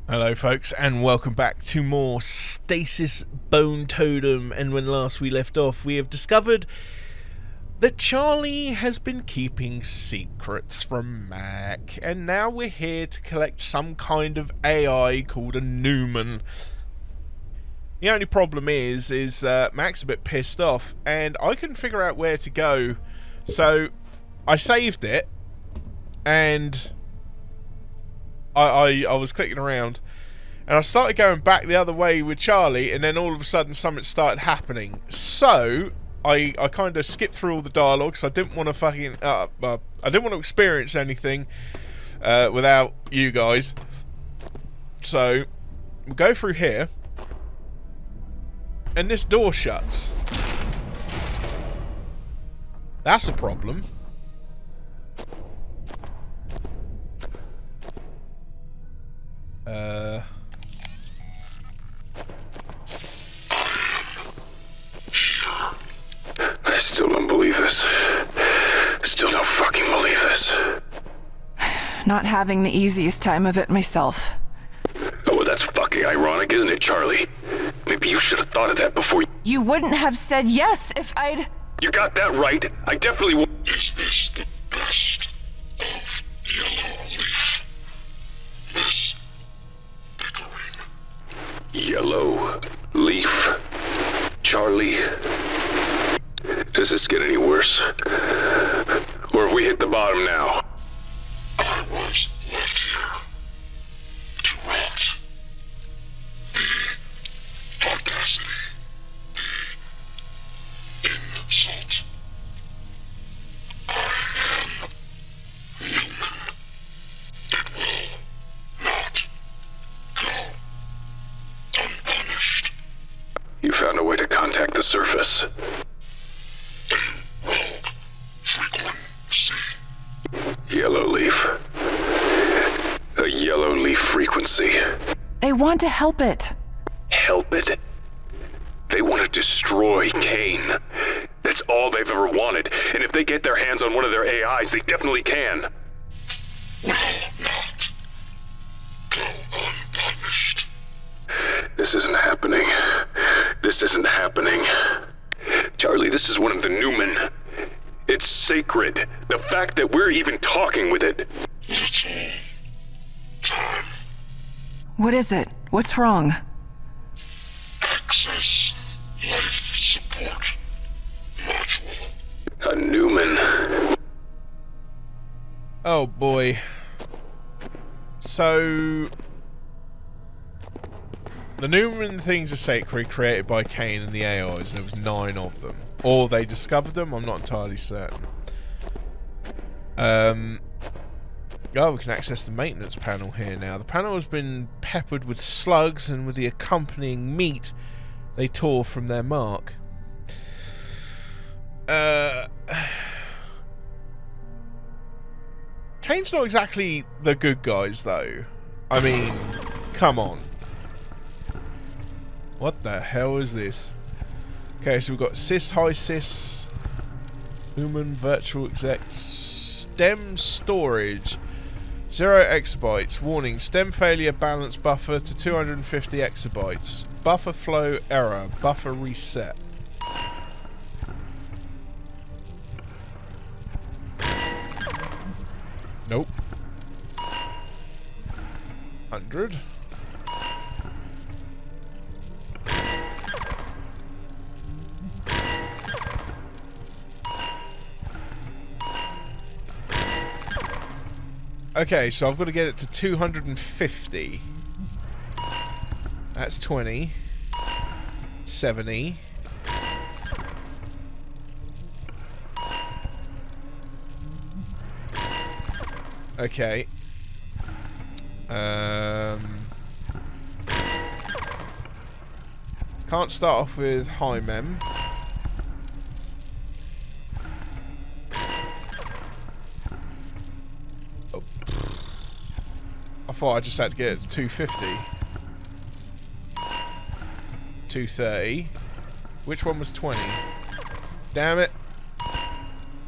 Hello folks, and welcome back to more Stasis Bone Totem. And when last we left off, we have discovered that Charlie has been keeping secrets from Mac, and now we're here to collect some kind of AI called a Newman. The only problem is Mac's a bit pissed off, and I couldn't figure out where to go, so I saved it, and I was clicking around, and I started going back the other way with Charlie, and then all of a sudden something started happening. So I kind of skipped through all the dialogue because I didn't want to fucking I didn't want to experience anything without you guys. So we'll go through here, and this door shuts. That's a problem. I still don't believe this. Still don't fucking believe this. Not having the easiest time of it myself. Oh, well, that's fucking ironic, isn't it, Charlie? Maybe you should have thought of that before You wouldn't have said yes if I'd... You got that right. I definitely will. Is this the best of Yellow Leaf? This bickering. Yellow Leaf. Charlie. Does this get any worse? Or have we hit the bottom now? I was left here to rot. The audacity, the insult. I am human. It will not go unpunished. You found a way to contact the surface. Yellow Leaf. A Yellow Leaf frequency. They want to help it. Help it? They want to destroy Cayne. That's all they've ever wanted. And if they get their hands on one of their AIs, they definitely can. Will not go unpunished. This isn't happening. This isn't happening. Charlie, this is one of the Newman. It's sacred. The fact that we're even talking with it. Little time. What is it? What's wrong? Access life support module. A Newman. Oh boy. So the Newman things are sacred, created by Cayne and the AIs. There was 9 of them. Or they discovered them, I'm not entirely certain. Oh, we can access the maintenance panel here now. The panel has been peppered with slugs, and with the accompanying meat they tore from their mark. Cayne's not exactly the good guys, though. I mean, come on. What the hell is this? Okay, so we've got sys, high sys, human virtual exec, stem storage, 0 exabytes. Warning, stem failure balance buffer to 250 exabytes. Buffer flow error, buffer reset. Nope. 100. Okay, so I've got to get it to 250. That's 20. 70. Okay. Can't start off with high mem. I thought I just had to get it to 250. 230. Which one was 20? Damn it.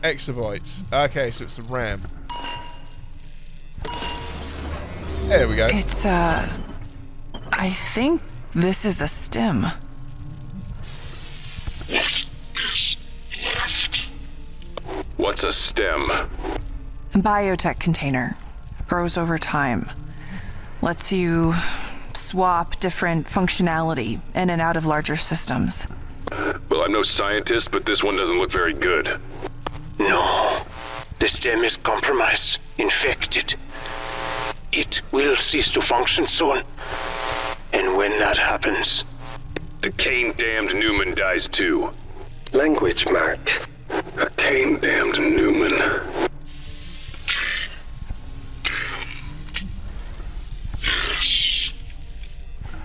Exabytes. Okay, so it's the RAM. There we go. It's, I think this is a stem. What is left? What's a stem? A biotech container. Grows over time. Lets you swap different functionality in and out of larger systems. Well, I'm no scientist, but this one doesn't look very good. No. The stem is compromised, infected. It will cease to function soon. And when that happens... The Cayne-damned Newman dies too. Language, Mark. A Cayne-damned Newman.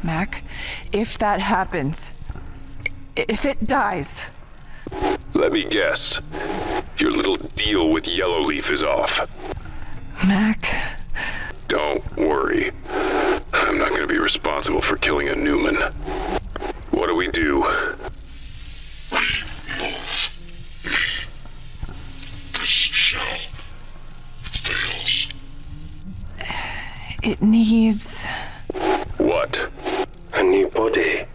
Mac, if that happens, if it dies... Let me guess. Your little deal with Yellowleaf is off. Mac... Don't worry. I'm not going to be responsible for killing a Newman. What do we do? This shell fails. It needs... What? A new body.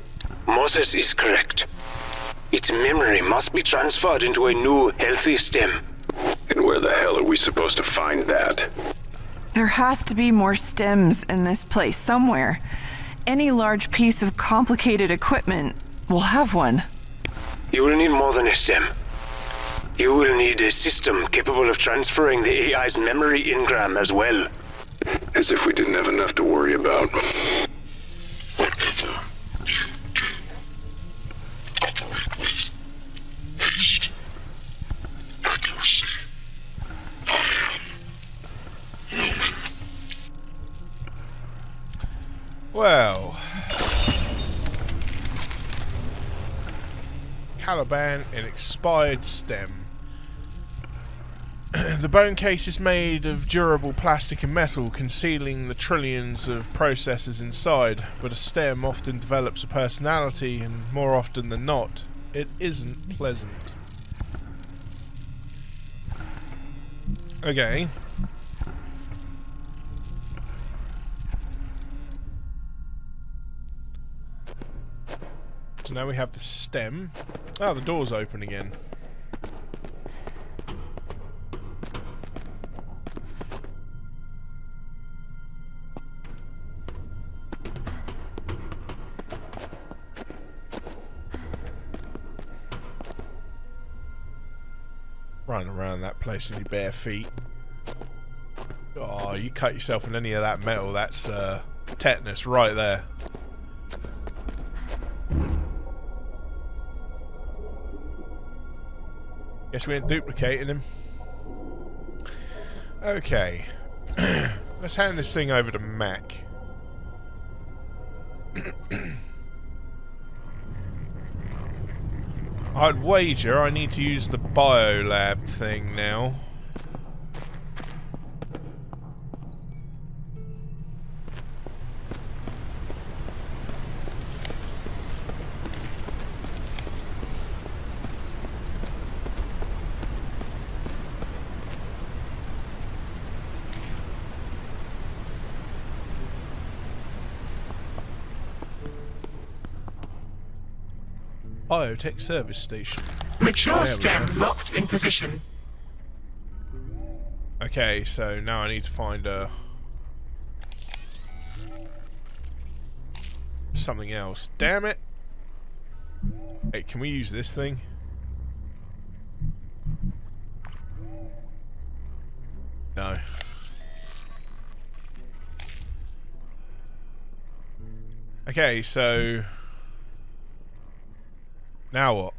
Moses is correct. Its memory must be transferred into a new, healthy stem. And where the hell are we supposed to find that? There has to be more stems in this place somewhere. Any large piece of complicated equipment will have one. You will need more than a stem. You will need a system capable of transferring the AI's memory engram as well. As if we didn't have enough to worry about. Whatever you do, operate with haste, accuracy. I am Newman. Well, Calaban, an expired stem. The bone case is made of durable plastic and metal, concealing the trillions of processors inside, but a stem often develops a personality, and more often than not, it isn't pleasant. Okay. So now we have the stem. Oh, the door's open again. Running around that place in your bare feet. Oh, you cut yourself in any of that metal, that's tetanus right there. Guess we ain't duplicating him. Okay. Let's hand this thing over to Mac. I'd wager I need to use the biolab thing now. Biotech service station. Mature stem locked in position. Okay, so now I need to find something else. Damn it! Hey, can we use this thing? No. Okay, so now what?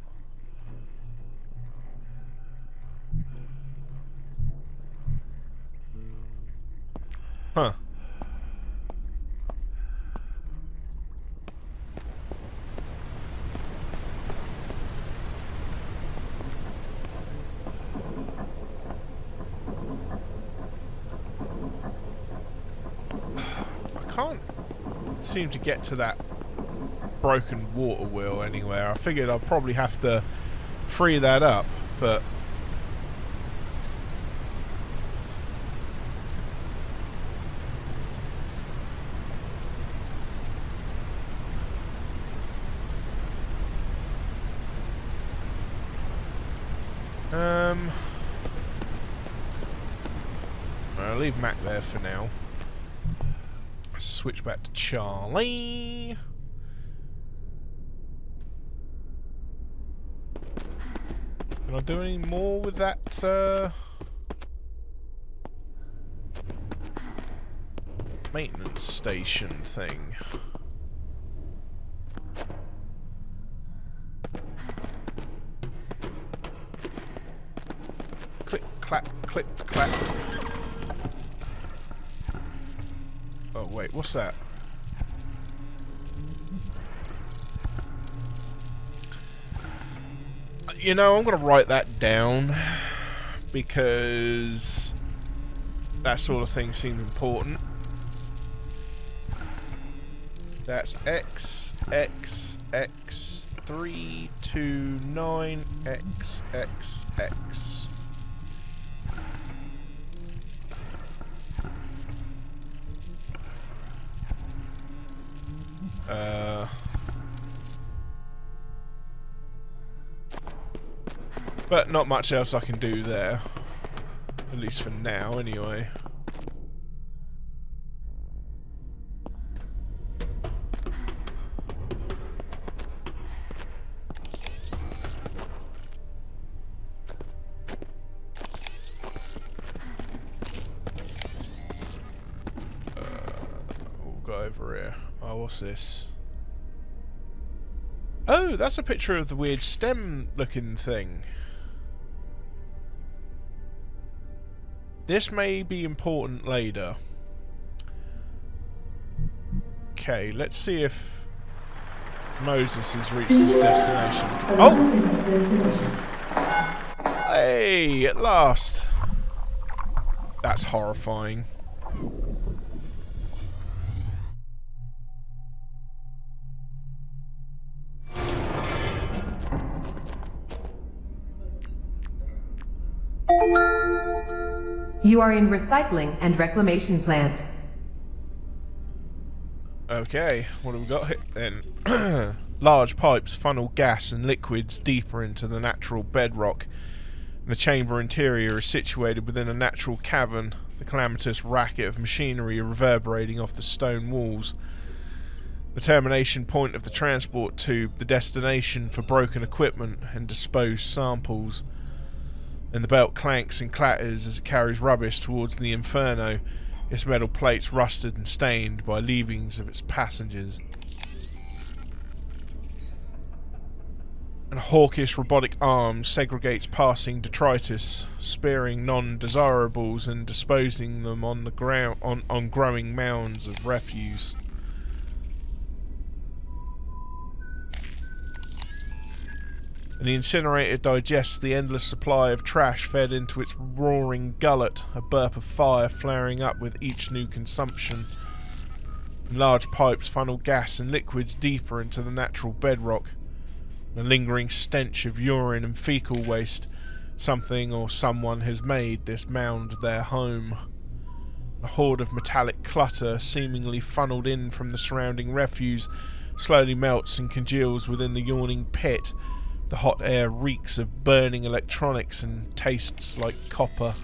Huh. I can't seem to get to that broken water wheel anywhere. I figured I'd probably have to free that up, but I'll leave Mac there for now. Switch back to Charlie. Can I do any more with that maintenance station thing? Click, clack, click, clack. Oh, wait, what's that? You know, I'm going to write that down because that sort of thing seemed important. That's X, X, X, 3, 2, 9, X, X, X. But not much else I can do there. At least for now, anyway. We'll go over here. Oh, what's this? Oh, that's a picture of the weird stem-looking thing. This may be important later. Okay, let's see if Moses has reached his destination. Oh! Hey, at last! That's horrifying. You are in recycling and reclamation plant. Okay, what have we got here then? Large pipes funnel gas and liquids deeper into the natural bedrock. The chamber interior is situated within a natural cavern, the calamitous racket of machinery reverberating off the stone walls. The termination point of the transport tube, the destination for broken equipment and disposed samples. And the belt clanks and clatters as it carries rubbish towards the inferno, its metal plates rusted and stained by leavings of its passengers. And a hawkish robotic arm segregates passing detritus, spearing non-desirables and disposing them on the ground on growing mounds of refuse. And the incinerator digests the endless supply of trash fed into its roaring gullet, a burp of fire flaring up with each new consumption. And large pipes funnel gas and liquids deeper into the natural bedrock. A lingering stench of urine and fecal waste. Something or someone has made this mound their home. A horde of metallic clutter, seemingly funneled in from the surrounding refuse, slowly melts and congeals within the yawning pit. The hot air reeks of burning electronics and tastes like copper.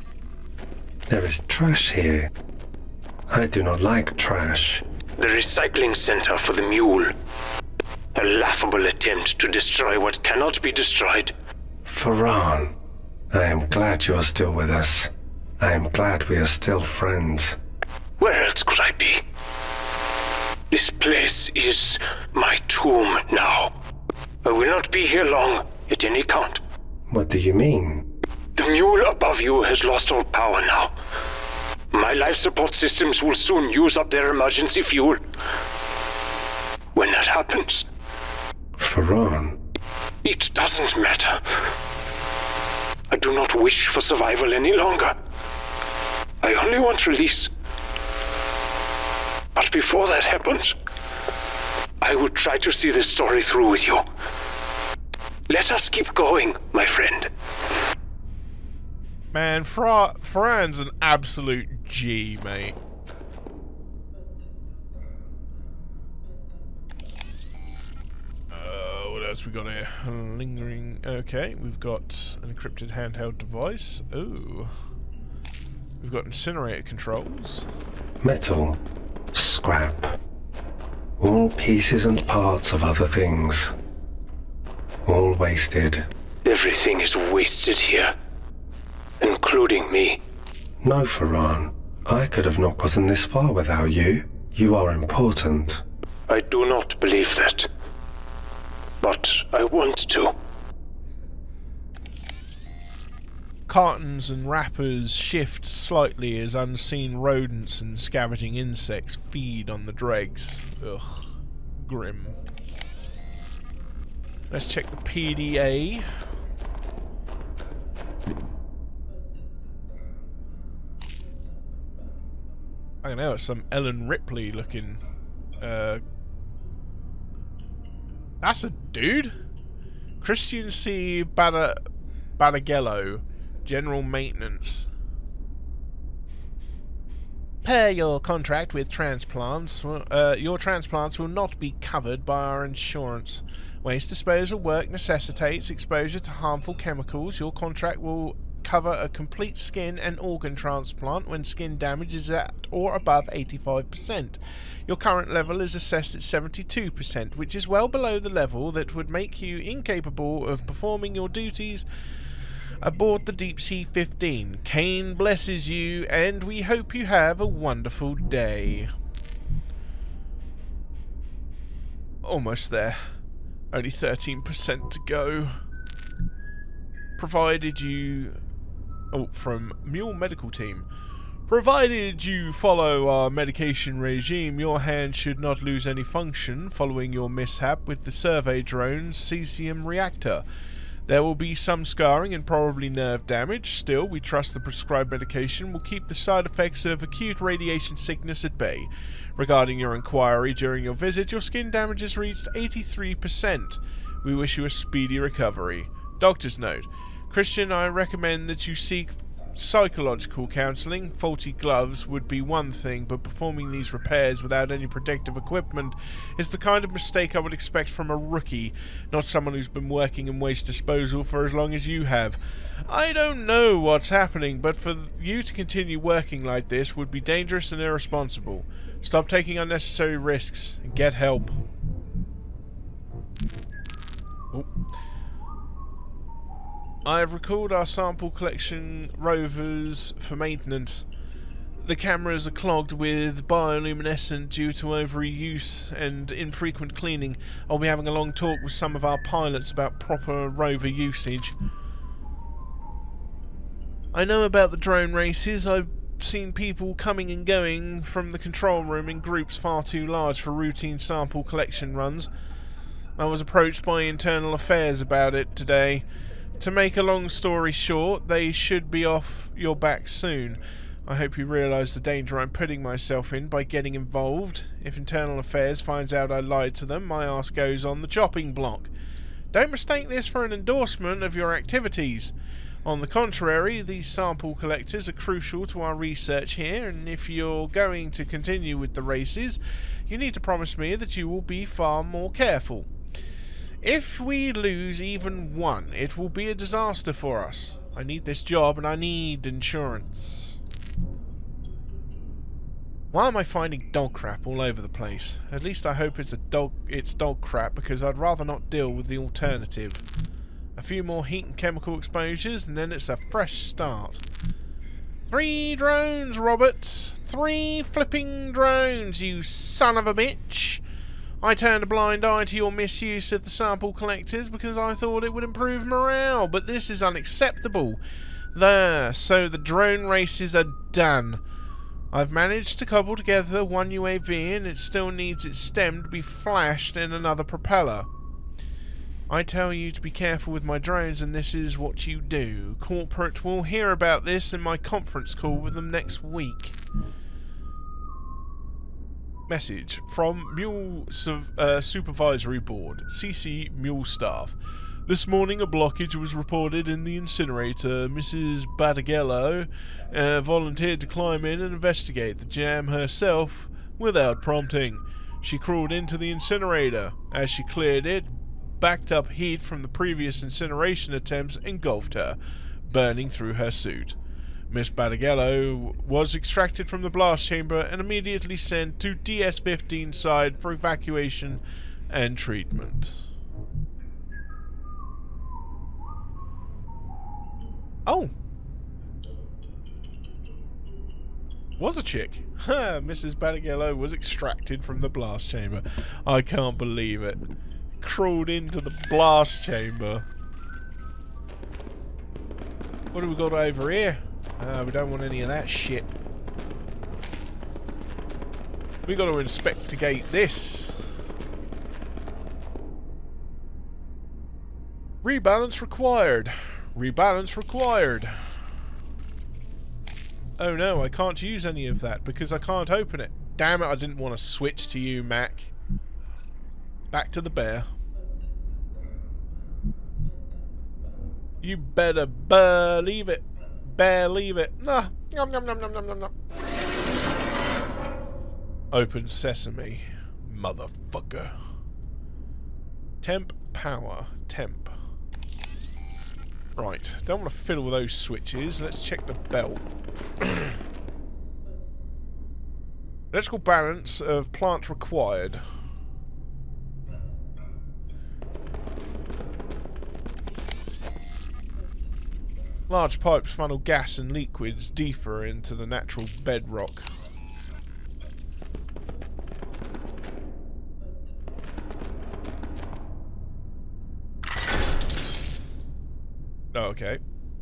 There is trash here. I do not like trash. The recycling center for the mule. A laughable attempt to destroy what cannot be destroyed. Farran, I am glad you are still with us. I am glad we are still friends. Where else could I be? This place is my tomb now. I will not be here long, at any count. What do you mean? The mule above you has lost all power now. My life support systems will soon use up their emergency fuel. When that happens... Farran? It doesn't matter. I do not wish for survival any longer. I only want release. But before that happens, I will try to see this story through with you. Let us keep going, my friend. Man, Farran's an absolute G, mate. What else we got here? Lingering. Okay, we've got an encrypted handheld device. Ooh. We've got incinerator controls. Metal. Scrap. All pieces and parts of other things. All wasted. Everything is wasted here, including me. No, Ferran. I could have not gotten this far without you. You are important. I do not believe that. But I want to. Cartons and wrappers shift slightly as unseen rodents and scavenging insects feed on the dregs. Ugh. Grim. Let's check the PDA. I don't know, it's some Ellen Ripley looking. That's a dude? Christian C. Badagello, General Maintenance. Per your contract with transplants, your transplants will not be covered by our insurance. Waste disposal work necessitates exposure to harmful chemicals. Your contract will cover a complete skin and organ transplant when skin damage is at or above 85%. Your current level is assessed at 72%, which is well below the level that would make you incapable of performing your duties aboard the Deep Sea 15. Cayne blesses you, and we hope you have a wonderful day. Almost there. Only 13% to go. Provided you... Oh, from Mule Medical Team. Provided you follow our medication regime, your hand should not lose any function following your mishap with the survey drone's cesium reactor. There will be some scarring and probably nerve damage. Still, we trust the prescribed medication will keep the side effects of acute radiation sickness at bay. Regarding your inquiry during your visit, your skin damage has reached 83%. We wish you a speedy recovery. Doctor's note. Christian, I recommend that you seek psychological counselling. Faulty gloves would be one thing, but performing these repairs without any protective equipment is the kind of mistake I would expect from a rookie, not someone who's been working in waste disposal for as long as you have. I don't know what's happening, but for you to continue working like this would be dangerous and irresponsible. Stop taking unnecessary risks and get help. Oh. I have recalled our sample collection rovers for maintenance. The cameras are clogged with bioluminescent due to overuse and infrequent cleaning. I'll be having a long talk with some of our pilots about proper rover usage. I know about the drone races. I've seen people coming and going from the control room in groups far too large for routine sample collection runs. I was approached by Internal Affairs about it today. To make a long story short, they should be off your back soon. I hope you realise the danger I'm putting myself in by getting involved. If Internal Affairs finds out I lied to them, my ass goes on the chopping block. Don't mistake this for an endorsement of your activities. On the contrary, these sample collectors are crucial to our research here, and if you're going to continue with the races, you need to promise me that you will be far more careful. If we lose even one, it will be a disaster for us. I need this job and I need insurance. Why am I finding dog crap all over the place? At least I hope it's dog crap, because I'd rather not deal with the alternative. A few more heat and chemical exposures and then it's a fresh start. 3 drones, Robert! 3 flipping drones, you son of a bitch! I turned a blind eye to your misuse of the sample collectors because I thought it would improve morale, but this is unacceptable. There, so the drone races are done. I've managed to cobble together one UAV and it still needs its stem to be flashed in another propeller. I tell you to be careful with my drones and this is what you do. Corporate will hear about this in my conference call with them next week. Message from Mule Supervisory Board, CC Mule Staff. This morning a blockage was reported in the incinerator. Mrs. Badagello volunteered to climb in and investigate the jam herself without prompting. She crawled into the incinerator. As she cleared it, backed up heat from the previous incineration attempts engulfed her, burning through her suit. Miss Badagello was extracted from the blast chamber and immediately sent to DS-15 side for evacuation and treatment. Oh! Was a chick. Mrs. Badagello was extracted from the blast chamber. I can't believe it. Crawled into the blast chamber. What do we got over here? We don't want any of that shit. We got to inspectigate this. Rebalance required. Rebalance required. Oh no, I can't use any of that because I can't open it. Damn it, I didn't want to switch to you, Mac. Back to the bear. You better believe it. Believe it. Nah. Nom nom nom nom nom nom nom. Open sesame. Motherfucker. Temp power. Temp. Right. Don't want to fiddle with those switches. Let's check the belt. Electrical balance of plant required. Large pipes funnel gas and liquids deeper into the natural bedrock. Oh, okay.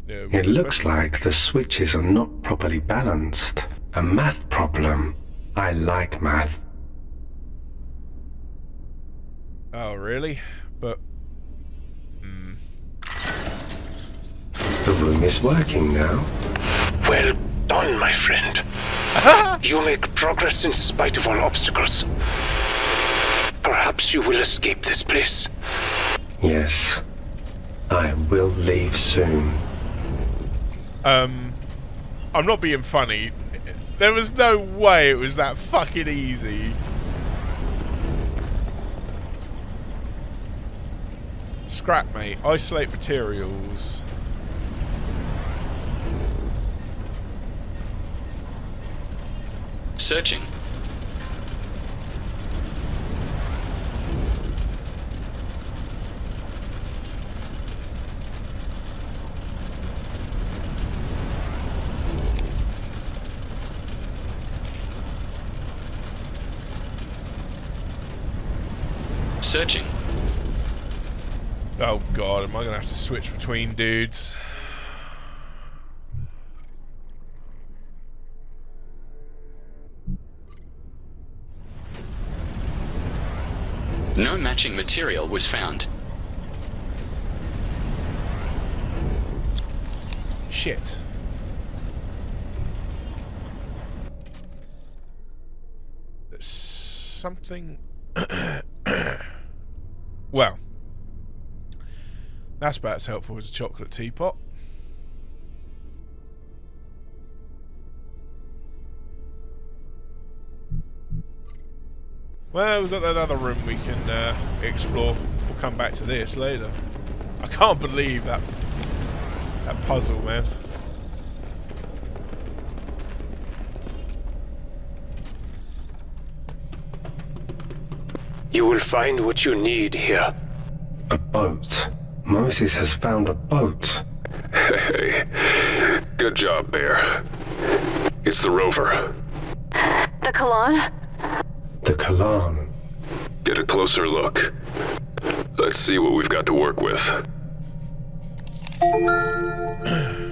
Yeah, It looks like the switches are not properly balanced. A math problem. I like math. Oh, really? But... The room is working now. Well done, my friend. You make progress in spite of all obstacles. Perhaps you will escape this place. Yes. I will leave soon. I'm not being funny. There was no way it was that fucking easy. Scrap, mate. Isolate materials. Searching. Searching. Oh god, am I gonna have to switch between dudes? No matching material was found. Shit. There's something... Well, that's about as helpful as a chocolate teapot. Well, we've got that other room we can explore. We'll come back to this later. I can't believe that puzzle, man. You will find what you need here. A boat. Moses has found a boat. Hey, good job, Bear. It's the rover. The Calaban? The Cayne. Get a closer look. Let's see what we've got to work with.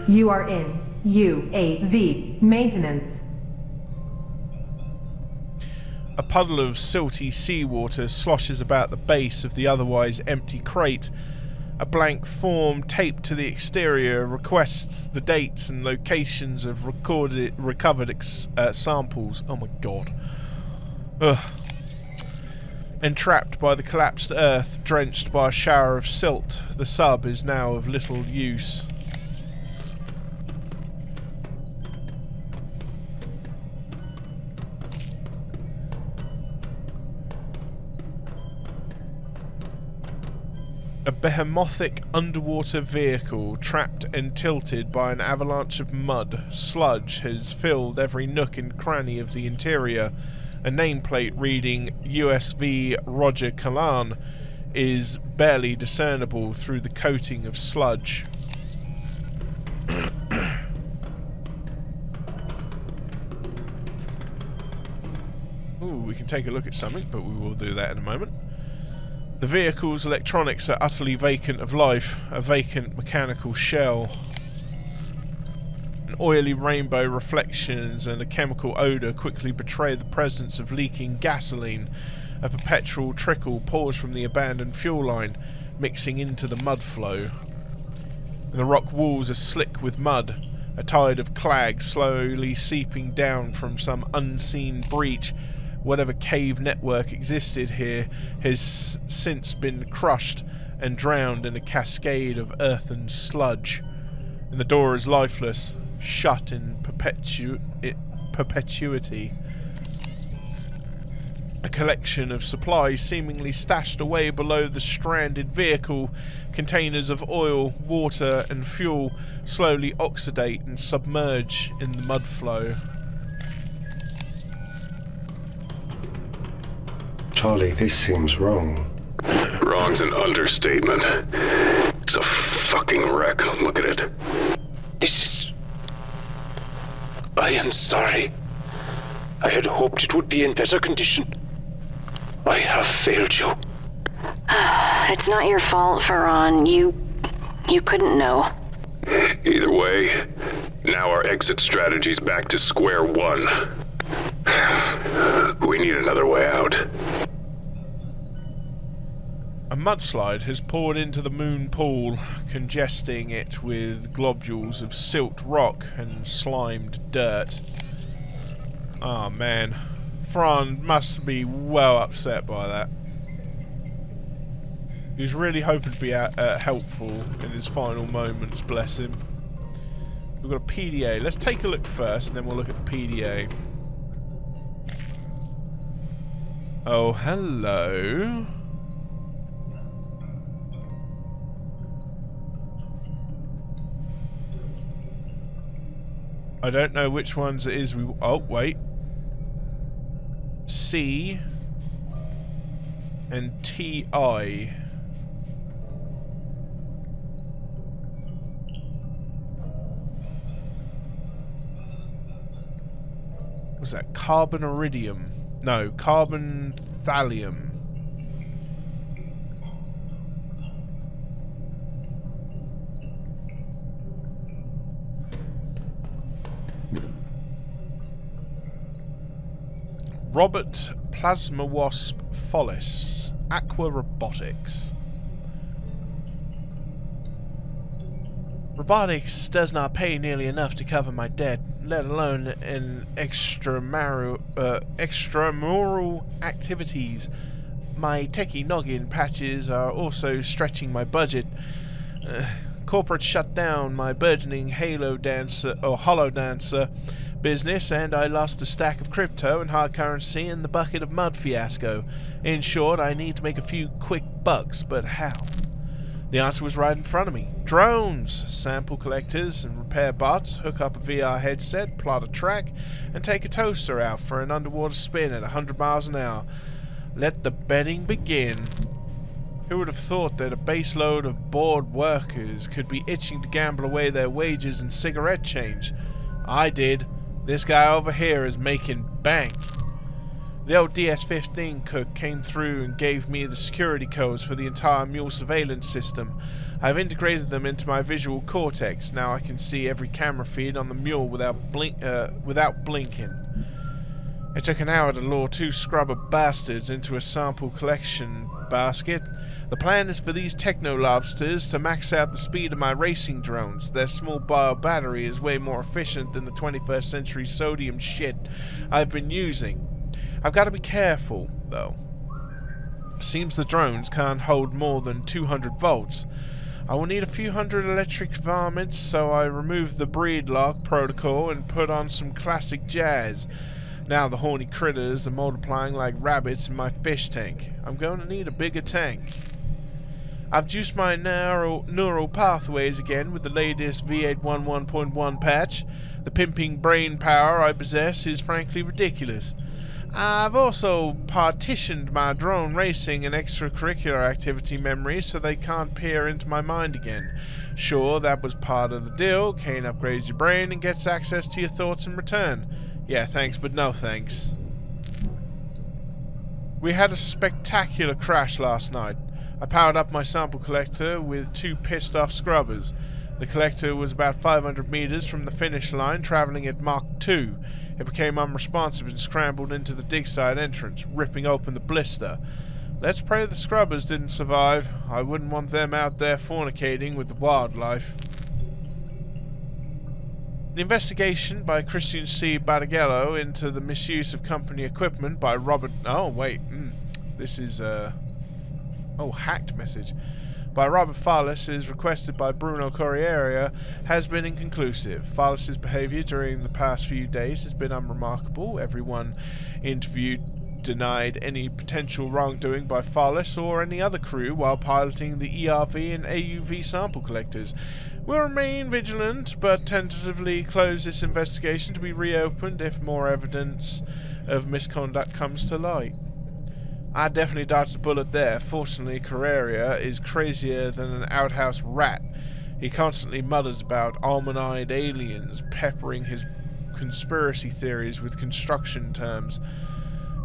You are in UAV maintenance. A puddle of silty seawater sloshes about the base of the otherwise empty crate. A blank form taped to the exterior requests the dates and locations of recovered samples. Oh my god. Ugh. Entrapped by the collapsed earth, drenched by a shower of silt, the sub is now of little use. A behemothing underwater vehicle trapped and tilted by an avalanche of mud. Sludge has filled every nook and cranny of the interior. A nameplate reading USV Roger Cayne is barely discernible through the coating of sludge. Ooh, we can take a look at something, but we will do that in a moment. The vehicle's electronics are utterly vacant of life, a vacant mechanical shell. An oily rainbow reflections and a chemical odour quickly betray the presence of leaking gasoline. A perpetual trickle pours from the abandoned fuel line, mixing into the mud flow. And the rock walls are slick with mud, a tide of clag slowly seeping down from some unseen breach. Whatever cave network existed here has since been crushed and drowned in a cascade of earthen sludge. And the door is lifeless, shut in perpetuity. A collection of supplies seemingly stashed away below the stranded vehicle. Containers of oil, water and fuel slowly oxidate and submerge in the mud flow. Charlie, this seems wrong. Wrong's an understatement. It's a fucking wreck. Look at it. This is... I am sorry. I had hoped it would be in better condition. I have failed you. It's not your fault, Ferran. You couldn't know. Either way, now our exit strategy's back to square one. We need another way out. A mudslide has poured into the moon pool, congesting it with globules of silt rock and slimed dirt. Oh man, Fran must be well upset by that. He was really hoping to be helpful in his final moments, bless him. We've got a PDA. Let's take a look first and then we'll look at the PDA. Oh, hello. I don't know which ones it is we... Oh, wait. C and TI. What's that? Carbon iridium. No, carbon thallium. Robert Plasma Wasp Follis. Aqua Robotics. Robotics does not pay nearly enough to cover my debt, let alone in extramural activities. My techie noggin patches are also stretching my budget. Corporate shut down my burgeoning Halo Dancer or Hollow Dancer business, and I lost a stack of crypto and hard currency in the bucket of mud fiasco. In short, I need to make a few quick bucks, but how? The answer was right in front of me. Drones! Sample collectors and repair bots, hook up a VR headset, plot a track, and take a toaster out for an underwater spin at 100 miles an hour. Let the betting begin. Who would have thought that a baseload of bored workers could be itching to gamble away their wages and cigarette change? I did. This guy over here is making bank. The old DS-15 cook came through and gave me the security codes for the entire mule surveillance system. I've integrated them into my visual cortex. Now I can see every camera feed on the mule without blinking. It took an hour to lure 2 scrubber bastards into a sample collection basket. The plan is for these techno-lobsters to max out the speed of my racing drones. Their small bio battery is way more efficient than the 21st century sodium shit I've been using. I've got to be careful, though. Seems the drones can't hold more than 200 volts. I will need a few hundred electric varmints, so I removed the breedlock protocol and put on some classic jazz. Now the horny critters are multiplying like rabbits in my fish tank. I'm going to need a bigger tank. I've juiced my neural pathways again with the latest V811.1 patch. The pimping brain power I possess is frankly ridiculous. I've also partitioned my drone racing and extracurricular activity memories so they can't peer into my mind again. Sure, that was part of the deal. Cayne upgrades your brain and gets access to your thoughts in return. Yeah, thanks, but no thanks. We had a spectacular crash last night. I powered up my sample collector with 2 pissed off scrubbers. The collector was about 500 meters from the finish line, traveling at Mach 2. It became unresponsive and scrambled into the dig site entrance, ripping open the blister. Let's pray the scrubbers didn't survive. I wouldn't want them out there fornicating with the wildlife. The investigation by Christian C. Badagello into the misuse of company equipment by Robert... Oh, wait. This is, hacked message. By Robert Fallis is requested by Bruno Corriere has been inconclusive. Fallis' behavior during the past few days has been unremarkable. Everyone interviewed denied any potential wrongdoing by Fallis or any other crew while piloting the ERV and AUV sample collectors. We'll remain vigilant, but tentatively close this investigation to be reopened if more evidence of misconduct comes to light. I definitely dodged a bullet there. Fortunately, Carrera is crazier than an outhouse rat. He constantly mutters about almond-eyed aliens, peppering his conspiracy theories with construction terms.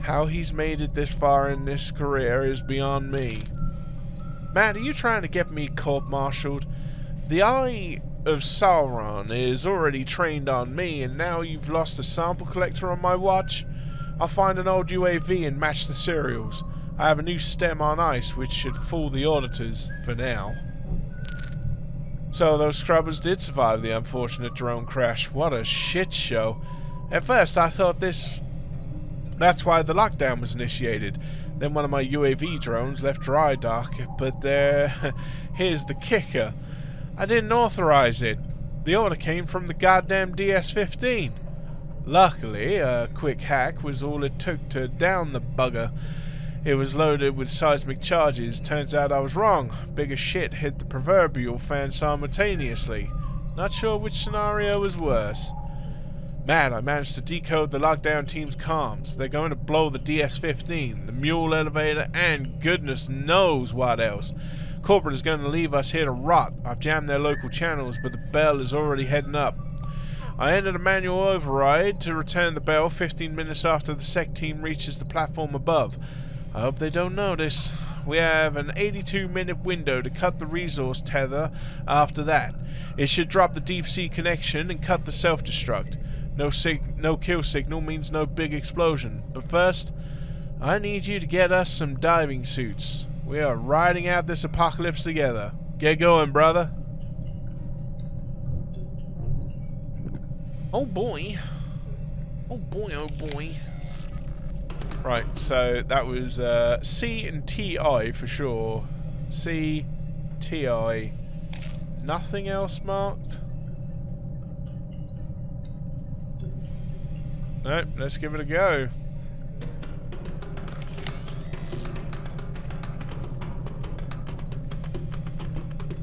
How he's made it this far in this career is beyond me. Matt, are you trying to get me court-martialed? The Eye of Sauron is already trained on me, and now you've lost a sample collector on my watch? I'll find an old UAV and match the serials. I have a new stem on ice which should fool the auditors, for now. So those scrubbers did survive the unfortunate drone crash. What a shit show. At first I thought that's why the lockdown was initiated. Then one of my UAV drones left dry dock, but here's the kicker. I didn't authorize it. The order came from the goddamn DS-15. Luckily, a quick hack was all it took to down the bugger. It was loaded with seismic charges. Turns out I was wrong. Bigger shit hit the proverbial fan simultaneously. Not sure which scenario was worse. Man, I managed to decode the lockdown team's comms. They're going to blow the DS-15, the mule elevator, and goodness knows what else. Corporate is going to leave us here to rot. I've jammed their local channels, but the bell is already heading up. I entered a manual override to return the bell 15 minutes after the SEC team reaches the platform above. I hope they don't notice. We have an 82-minute window to cut the resource tether after that. It should drop the deep sea connection and cut the self-destruct. No kill signal means no big explosion. But first, I need you to get us some diving suits. We are riding out this apocalypse together. Get going, brother. Oh boy. Oh boy, oh boy. Right, so that was C and TI for sure. C, TI. Nothing else marked? Nope, let's give it a go.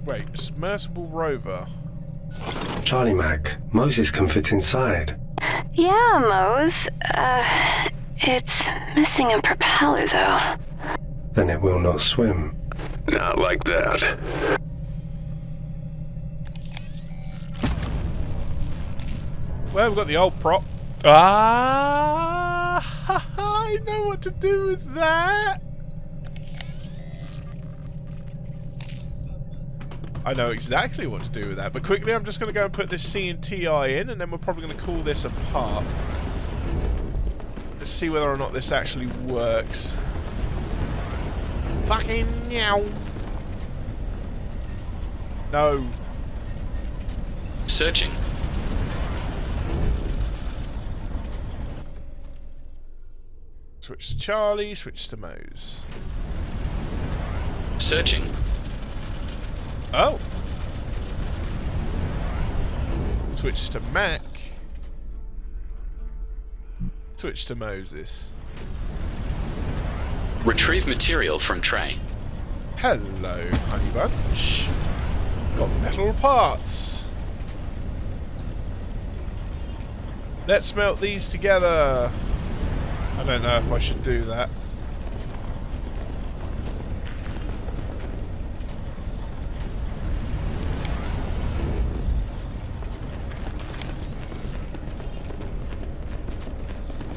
Wait, submersible rover. Charlie Mac, Moses can fit inside. Yeah, Mose. It's missing a propeller, though. Then it will not swim. Not like that. Well, we've got the old prop. Ah! I know what to do with that! I know exactly what to do with that, but quickly I'm just going to go and put this C and TI in, and then we're probably going to call this apart. Let's see whether or not this actually works. Fucking meow. No. Searching. Switch to Charlie, switch to Mose. Searching. Oh. Switch to Mac. Switch to Moses. Retrieve material from tray. Hello, honey bunch. Got metal parts. Let's melt these together. I don't know if I should do that.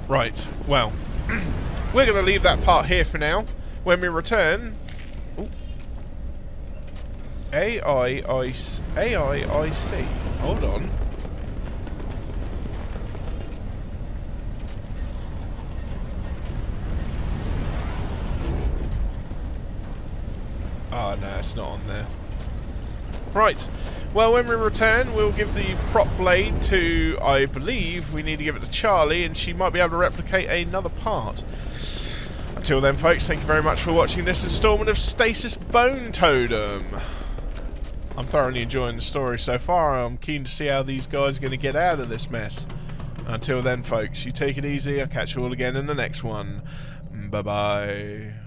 Right, well, we're going to leave that part here for now. When we return... Ooh. AIIC. Hold on. Oh, no, it's not on there. Right. Well, when we return, we'll give the prop blade to, I believe, we need to give it to Charlie, and she might be able to replicate another part. Until then, folks, thank you very much for watching this installment of Stasis Bone Totem. I'm thoroughly enjoying the story so far. I'm keen to see how these guys are going to get out of this mess. Until then, folks, you take it easy. I'll catch you all again in the next one. Bye-bye.